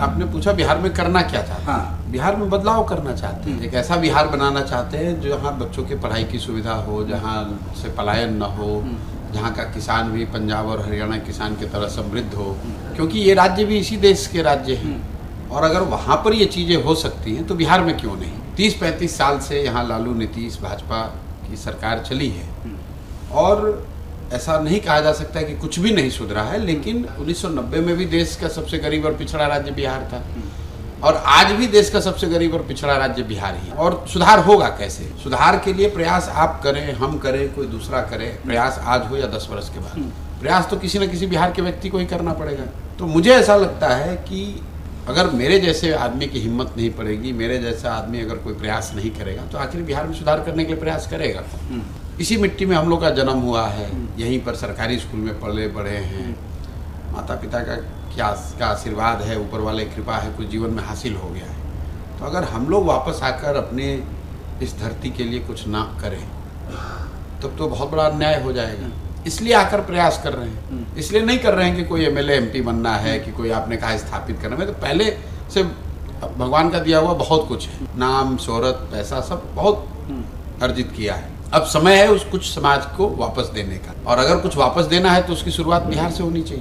आपने पूछा बिहार में करना क्या चाहते हैं। हाँ। बिहार में बदलाव करना चाहते हैं, एक ऐसा बिहार बनाना चाहते हैं जहाँ बच्चों के पढ़ाई की सुविधा हो, जहाँ से पलायन न हो, जहाँ का किसान भी पंजाब और हरियाणा किसान की तरह समृद्ध हो, क्योंकि ये राज्य भी इसी देश के राज्य हैं। और अगर वहाँ पर ये चीज़ें हो सकती हैं तो बिहार में क्यों नहीं। 30-35 साल से यहाँ लालू नीतीश भाजपा की सरकार चली है और ऐसा नहीं कहा जा सकता कि कुछ भी नहीं सुधरा है, लेकिन 1990 में भी देश का सबसे गरीब और पिछड़ा राज्य बिहार था और आज भी देश का सबसे गरीब और पिछड़ा राज्य बिहार ही है। और सुधार होगा कैसे? सुधार के लिए प्रयास आप करें, हम करें, कोई दूसरा करे, प्रयास आज हो या 10 वर्ष के बाद, प्रयास तो किसी न किसी बिहार के व्यक्ति को ही करना पड़ेगा। तो मुझे ऐसा लगता है कि अगर मेरे जैसे आदमी की हिम्मत नहीं पड़ेगी, मेरे जैसा आदमी अगर कोई प्रयास नहीं करेगा तो आखिर बिहार में सुधार करने के लिए प्रयास करेगा। इसी मिट्टी में हम लोग का जन्म हुआ है, यहीं पर सरकारी स्कूल में पले बढ़े हैं, माता पिता का आशीर्वाद है, ऊपर वाले की कृपा है, कुछ जीवन में हासिल हो गया है। तो अगर हम लोग वापस आकर अपने इस धरती के लिए कुछ ना करें तब तो बहुत बड़ा अन्याय हो जाएगा। इसलिए आकर प्रयास कर रहे हैं, इसलिए नहीं कर रहे हैं कि कोई एमएलए एमपी बनना है, कि कोई आपने कहा स्थापित करना है। तो पहले से भगवान का दिया हुआ बहुत कुछ है, नाम शोहरत पैसा सब बहुत अर्जित किया है। अब समय है उस कुछ समाज को वापस देने का, और अगर कुछ वापस देना है तो उसकी शुरुआत बिहार से होनी चाहिए।